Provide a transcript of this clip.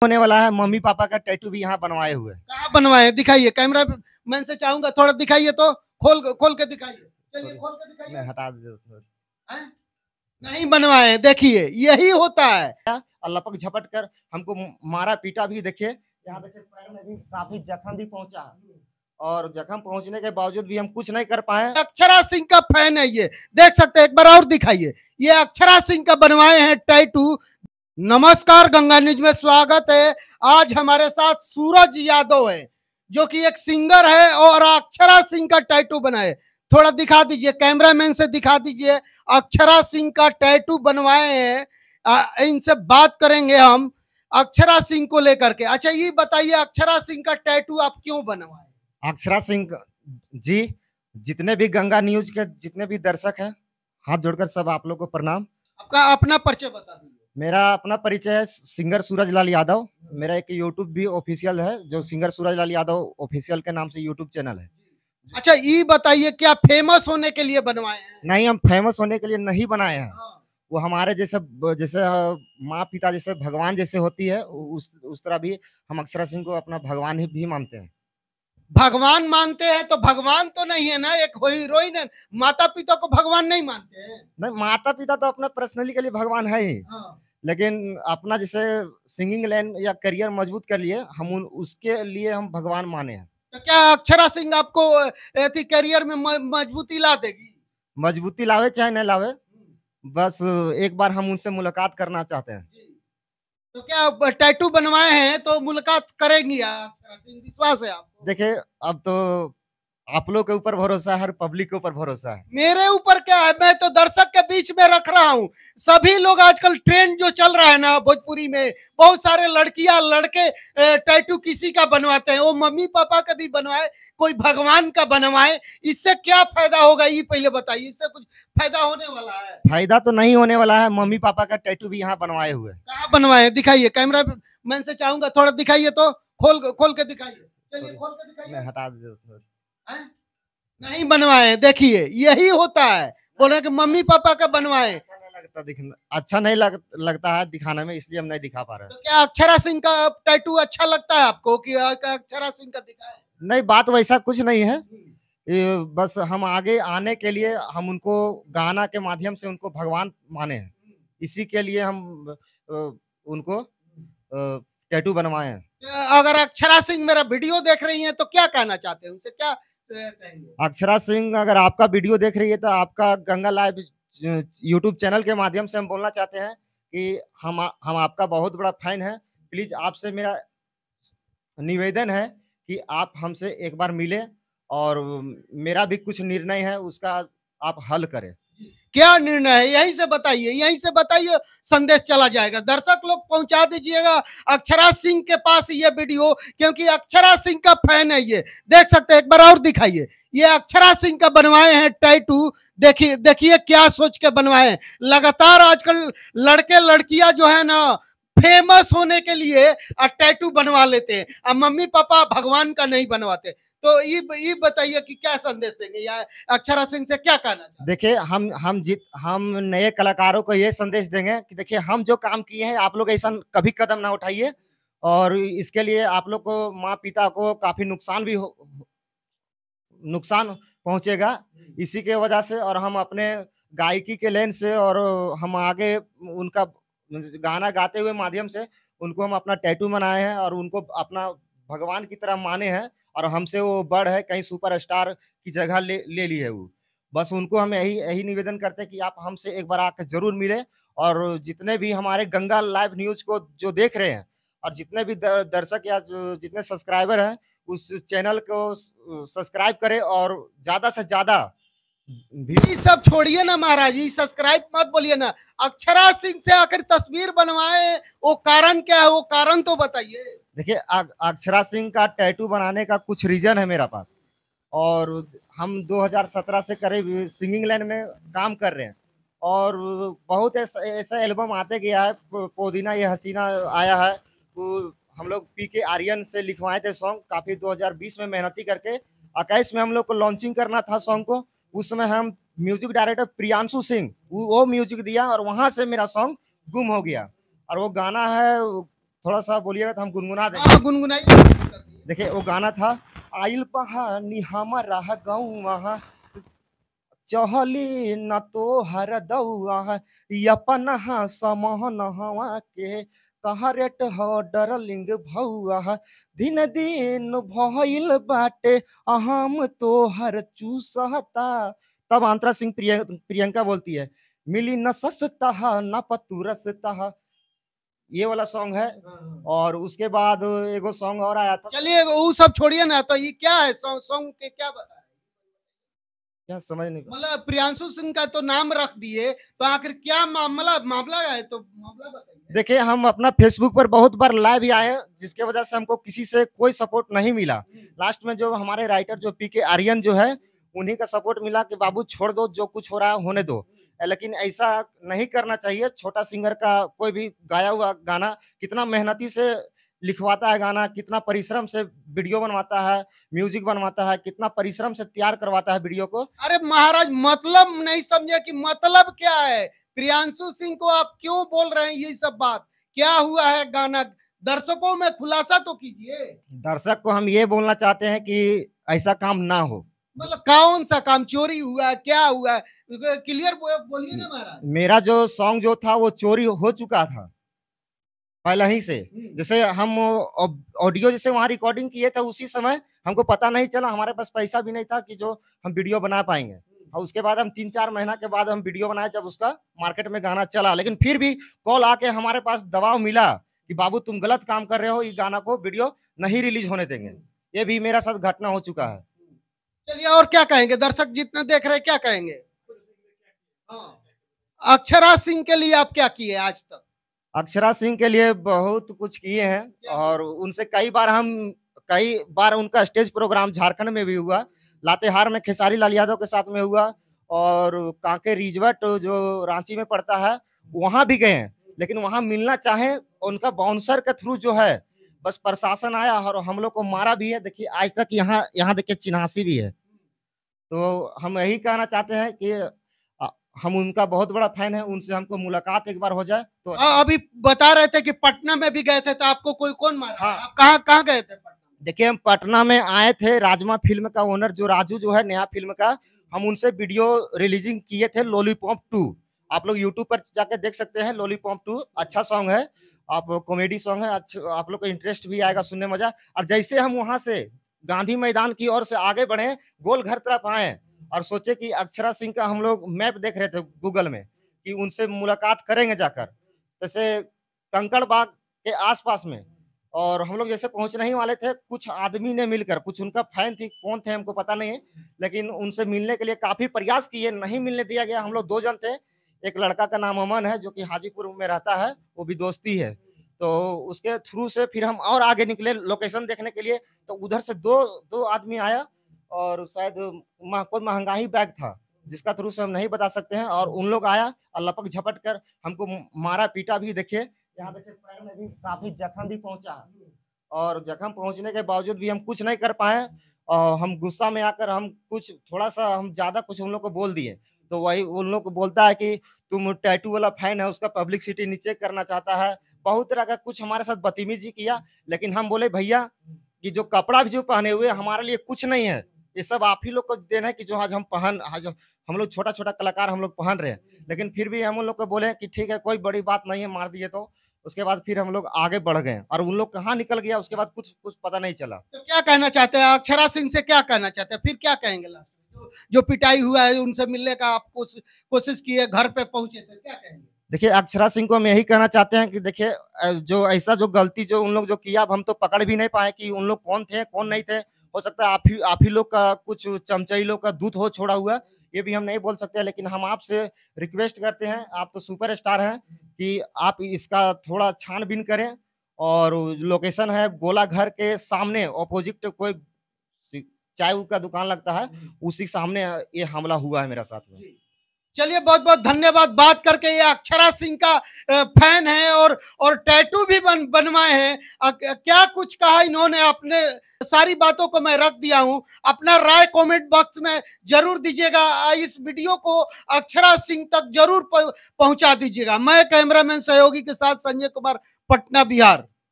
होने वाला है, मम्मी पापा का टैटू भी यहाँ बनवाए हुए। कहाँ बनवाए? दिखाइए, कैमरा मैन से चाहूंगा थोड़ा दिखाइए, तो खोल खोल के दिखाइए। चलिए खोल के दिखाइए। मैं हटा दे नहीं बनवाए, देखिए यही होता है। और लपक झपट कर हमको मारा पीटा भी। देखिए यहाँ देखिए पैर में भी काफी जख्म भी पहुंचा है, और जख्म पहुंचने के बावजूद भी हम कुछ नहीं कर पाए। अक्षरा सिंह का फैन है ये, देख सकते हैं, एक बार और दिखाइए। ये अक्षरा सिंह का बनवाए हैं टैटू। नमस्कार, गंगा न्यूज में स्वागत है। आज हमारे साथ सूरज यादव है, जो कि एक सिंगर है और अक्षरा सिंह का टैटू बनाए। थोड़ा दिखा दीजिए, कैमरामैन से दिखा दीजिए। अक्षरा सिंह का टैटू बनवाए हैं। इनसे बात करेंगे हम अक्षरा सिंह को लेकर के। अच्छा ये बताइए, अक्षरा सिंह का टैटू आप क्यों बनवाए? अक्षरा सिंह जी, जितने भी गंगा न्यूज के जितने भी दर्शक हैं, हाथ जोड़कर सब आप लोग को प्रणाम। आपका अपना परिचय बता दीजिए। मेरा अपना परिचय है सिंगर सूरज लाल यादव। मेरा एक यूट्यूब भी ऑफिशियल है, जो सिंगर सूरज लाल यादव ऑफिशियल के नाम से यूट्यूब चैनल है। अच्छा ये बताइए, क्या फेमस होने के लिए बनवाए हैं? नहीं, हम फेमस होने के लिए नहीं बनाए हैं। वो हमारे जैसे जैसे माँ पिता जैसे भगवान जैसे होती है, उस तरह भी हम अक्षरा सिंह को अपना भगवान ही भी मानते हैं। भगवान मानते हैं तो भगवान तो नहीं है ना, एक हीरोइन है। माता पिता को भगवान नहीं मानते हैं? नहीं, माता पिता तो अपना पर्सनली के लिए भगवान है ही। लेकिन अपना जैसे सिंगिंग लाइन या करियर मजबूत कर लिए, हम उसके लिए हम भगवान माने हैं। तो क्या अक्षरा सिंह आपको करियर में मजबूती ला देगी? मजबूती लावे चाहे नहीं लावे, बस एक बार हम उनसे मुलाकात करना चाहते हैं। तो क्या टैटू बनवाए हैं तो मुलाकात करेंगी अक्षरा सिंह, विश्वास है आपको? देखिए अब तो आप लोग के ऊपर भरोसा है, हर पब्लिक के ऊपर भरोसा है। मेरे ऊपर क्या है, मैं तो दर्शक के बीच में रख रहा हूँ। सभी लोग आजकल ट्रेंड जो चल रहा है ना भोजपुरी में, बहुत सारे लड़कियां लड़के टैटू किसी का बनवाते हैं। वो मम्मी पापा का भी बनवाए, कोई भगवान का बनवाए। इससे क्या फायदा होगा ये पहले बताइए। इससे कुछ फायदा होने वाला है? फायदा तो नहीं होने वाला है। मम्मी पापा का टैटू भी यहाँ बनवाए हुए। कहाँ बनवाए? दिखाइए, कैमरा मैन से चाहूंगा थोड़ा दिखाइए, तो खोल के दिखाइए। चलिए खोल के दिखाइए। मैं हटा दे नहीं बनवाए, देखिए यही होता है। बोल रहे कि मम्मी पापा का बनवाए। अच्छा नहीं लगता है दिखाने में, इसलिए हम नहीं दिखा पा रहे। तो क्या अक्षरा सिंह का टैटू अच्छा लगता है आपको कि अक्षरा सिंह का दिखाए? नहीं, बात वैसा कुछ नहीं है। बस हम आगे आने के लिए हम उनको गाना के माध्यम से उनको भगवान माने हैं, इसी के लिए हम उनको टैटू बनवाए हैं। अगर अक्षरा सिंह मेरा वीडियो देख रही हैं तो क्या कहना चाहते हैं, उनसे क्या कहेंगे? अक्षरा सिंह अगर आपका वीडियो देख रही है तो आपका गंगा लाइव यूट्यूब चैनल के माध्यम से हम बोलना चाहते हैं कि हम आपका बहुत बड़ा फैन है। प्लीज आपसे मेरा निवेदन है कि आप हमसे एक बार मिले और मेरा भी कुछ निर्णय है उसका आप हल करें। क्या निर्णय है यहीं से बताइए, यहीं से बताइए, संदेश चला जाएगा। दर्शक लोग पहुंचा दीजिएगा अक्षरा सिंह के पास ये वीडियो, क्योंकि अक्षरा सिंह का फैन है ये। देख सकते हैं, एक बार और दिखाइए। ये अक्षरा सिंह का बनवाए हैं टैटू। देखिए देखिए क्या सोच के बनवाए हैं। लगातार आजकल लड़के लड़कियां जो है ना, फेमस होने के लिए टैटू बनवा लेते हैं, अब मम्मी पापा भगवान का नहीं बनवाते। तो ये बताइए कि क्या संदेश देंगे या अक्षरा सिंह से क्या कहना? देखिए हम नए कलाकारों को ये संदेश देंगे कि देखिए हम जो काम किए हैं, आप लोग ऐसा कभी कदम ना उठाइए, और इसके लिए आप लोग को माँ पिता को काफी नुकसान पहुंचेगा इसी के वजह से। और हम अपने गायकी के लेन से और हम आगे उनका गाना गाते हुए माध्यम से उनको हम अपना टैटू बनाए हैं और उनको अपना भगवान की तरह माने हैं, और हमसे वो बड़ है, कहीं सुपरस्टार की जगह ले ली है वो। बस उनको हम यही निवेदन करते हैं कि आप हमसे एक बार आकर जरूर मिले, और जितने भी हमारे गंगा लाइव न्यूज को जो देख रहे हैं और जितने भी दर्शक या जितने सब्सक्राइबर हैं, उस चैनल को सब्सक्राइब करें और ज्यादा से ज्यादा। ये सब छोड़िए ना महाराज, ये सब्सक्राइब मत बोलिए ना। अक्षरा सिंह से आखिर तस्वीर बनवाए, वो कारण क्या है, वो कारण तो बताइए। देखिए अक्षरा सिंह का टैटू बनाने का कुछ रीजन है मेरा पास, और हम 2017 से करीब सिंगिंग लाइन में काम कर रहे हैं, और बहुत ऐसा एल्बम आते गया है। पुदीना ये हसीना आया है, हम लोग पीके आर्यन से लिखवाए थे सॉन्ग, काफी 2020 में मेहनती करके 21 में हम लोग को लॉन्चिंग करना था सॉन्ग को। उस समय हम म्यूजिक डायरेक्टर प्रियांशु सिंह वो म्यूजिक दिया, और वहां से मेरा सॉन्ग गुम हो गया। और वो गाना है थोड़ा सा बोलिएगा तो हम गुनगुना देंगे। हाँ गुनगुनाइए। देखिए वो गाना था, आइल पहानी हमारा गौवा चहली न तो हर दौआ अपना समहन हवा के कहा रेट हो डरलिंग भौआ दिन दिन भइल बाटे अहम तो हर चूसहता। तब अंतरा सिंह प्रियंका बोलती है, मिली न सस्ता न पतुरसता। ये वाला सॉन्ग है। और उसके बाद एगो सॉन्ग और आया था, चलिए वो सब छोड़िए ना, तो ये क्या है सॉन्ग के क्या बता, क्या समझ नहीं। मतलब प्रियांशु सिंह का तो नाम रख दिए, तो आखिर क्या मामला मामला है, तो मामला बताइए। देखिए हम अपना फेसबुक पर बहुत बार लाइव भी आए हैं, जिसके वजह से हमको किसी से कोई सपोर्ट नहीं मिला। लास्ट में जो हमारे राइटर जो पीके आर्यन जो है, उन्हीं का सपोर्ट मिला कि बाबू छोड़ दो, जो कुछ हो रहा है होने दो। लेकिन ऐसा नहीं करना चाहिए। छोटा सिंगर का कोई भी गाया हुआ गाना कितना मेहनती से लिखवाता है, गाना कितना परिश्रम से वीडियो बनवाता है, म्यूजिक बनवाता है, कितना परिश्रम से तैयार करवाता है वीडियो को। अरे महाराज मतलब नहीं समझे कि मतलब क्या है, प्रियांशु सिंह को आप क्यों बोल रहे हैं ये सब बात, क्या हुआ है गाना, दर्शकों में खुलासा तो कीजिए। दर्शक को हम ये बोलना चाहते हैं कि ऐसा काम ना हो। मतलब कौन सा काम, चोरी हुआ है, क्या हुआ है, क्लियर बोलिए ना महाराज। मेरा जो सॉन्ग जो था वो चोरी हो चुका था पहले ही से। जैसे हम ऑडियो जैसे वहाँ रिकॉर्डिंग किए थे, उसी समय हमको पता नहीं चला, हमारे पास पैसा भी नहीं था कि जो हम वीडियो बना पाएंगे। और उसके बाद हम 3-4 महीना के बाद हम वीडियो बनाए, जब उसका मार्केट में गाना चला। लेकिन फिर भी कॉल आके हमारे पास दबाव मिला कि बाबू तुम गलत काम कर रहे हो, इस गाना को वीडियो नहीं रिलीज होने देंगे। ये भी मेरा साथ घटना हो चुका है। चलिए और क्या कहेंगे, दर्शक जितने देख रहे हैं क्या कहेंगे। हाँ, अक्षरा सिंह के लिए आप क्या किए आज तक। अक्षरा सिंह के लिए बहुत कुछ किए हैं, और उनसे कई बार उनका स्टेज प्रोग्राम झारखंड में भी हुआ, लातेहार में खेसारी लाल यादव के साथ में हुआ, और कांके रिजवट जो रांची में पड़ता है वहां भी गए हैं। लेकिन वहां मिलना चाहे, उनका बाउंसर के थ्रू जो है, बस प्रशासन आया और हम लोग को मारा भी है। देखिए आज तक यहाँ यहाँ देखिए चिन्हासी भी है। तो हम यही कहना चाहते हैं कि हम उनका बहुत बड़ा फैन है, उनसे हमको मुलाकात एक बार हो जाए तो। अभी बता रहे थे कि पटना में भी गए थे, तो आपको कोई कौन मारा। हाँ। आप कहाँ कहाँ गए थे पटना। देखिए हम पटना में आए थे, राजमा फिल्म का ओनर जो राजू जो है नया फिल्म का, हम उनसे वीडियो रिलीजिंग किए थे लॉलीपॉप 2। आप लोग यूट्यूब पर जाकर देख सकते हैं, लॉलीपॉप 2 अच्छा सॉन्ग है, आप कॉमेडी सॉन्ग है, अच्छा आप लोग को इंटरेस्ट भी आएगा, सुनने मजा। और जैसे हम वहां से गांधी मैदान की ओर से आगे बढ़े, गोलघर तरफ आए और सोचे कि अक्षरा सिंह का हम लोग मैप देख रहे थे गूगल में कि उनसे मुलाकात करेंगे जाकर, जैसे कंकड़ बाग के आसपास में। और हम लोग जैसे पहुंचने ही वाले थे, कुछ आदमी ने मिलकर, कुछ उनका फैन थी, कौन थे हमको पता नहीं है, लेकिन उनसे मिलने के लिए काफी प्रयास किए, नहीं मिलने दिया गया। हम लोग 2 जन थे, एक लड़का का नाम अमन है जो कि हाजीपुर में रहता है, वो भी दोस्ती है। तो उसके थ्रू से फिर हम और आगे निकले लोकेशन देखने के लिए, तो उधर से दो आदमी आया, और शायद कोई महंगाई बैग था जिसका थ्रू से हम नहीं बता सकते हैं। और उन लोग आया और लपक झपट कर हमको मारा पीटा भी। देखिए यहाँ देखिए पैर में भी काफी जख्म भी पहुंचा है, और जख्म पहुंचने के बावजूद भी हम कुछ नहीं कर पाए। और हम गुस्सा में आकर हम कुछ थोड़ा सा हम ज्यादा कुछ उन लोग को बोल दिए। तो वही उन लोग को बोलता है कि तुम टैटू वाला फैन है, उसका पब्लिसिटी नीचे करना चाहता है, बहुत तरह का कुछ हमारे साथ बदतमीजी किया। लेकिन हम बोले भैया कि जो कपड़ा भी जो पहने हुए हमारे लिए कुछ नहीं है, ये सब आप ही लोग को देना है कि जो आज हम लोग छोटा-छोटा कलाकार हम लोग पहन रहे हैं। लेकिन फिर भी हम उन लोग को बोले कि ठीक है, कोई बड़ी बात नहीं है, मार दिए तो। उसके बाद फिर हम लोग आगे बढ़ गए, और उन लोग कहाँ निकल गया उसके बाद कुछ पता नहीं चला। तो क्या कहना चाहते हैं अक्षरा सिंह से, क्या कहना चाहते हैं, फिर क्या कहेंगे लास्ट में? जो पिटाई हुआ है उनसे मिलने का आप कोशिश किए, घर पे पहुंचे थे, क्या कहेंगे। देखिए अक्षरा सिंह को हम यही कहना चाहते हैं कि देखिए जो ऐसा जो गलती जो उन लोग जो किया, अब हम तो पकड़ भी नहीं पाए कि उन लोग कौन थे कौन नहीं थे। हो सकता है आप ही लोग का कुछ चमचई लोग का दूध हो छोड़ा हुआ, ये भी हम नहीं बोल सकते। लेकिन हम आपसे रिक्वेस्ट करते हैं, आप तो सुपरस्टार हैं, कि आप इसका थोड़ा छानबीन करें। और लोकेशन है गोला घर के सामने, ऑपोजिट कोई चाय का दुकान लगता है, उसी सामने ये हमला हुआ है मेरा साथ में। चलिए बहुत बहुत धन्यवाद। बात करके, ये अक्षरा सिंह का फैन है और टैटू भी बनवाए हैं। क्या कुछ कहा इन्होंने, अपने सारी बातों को मैं रख दिया हूं, अपना राय कमेंट बॉक्स में जरूर दीजिएगा। इस वीडियो को अक्षरा सिंह तक जरूर पहुंचा दीजिएगा। मैं कैमरामैन सहयोगी के साथ संजय कुमार, पटना बिहार।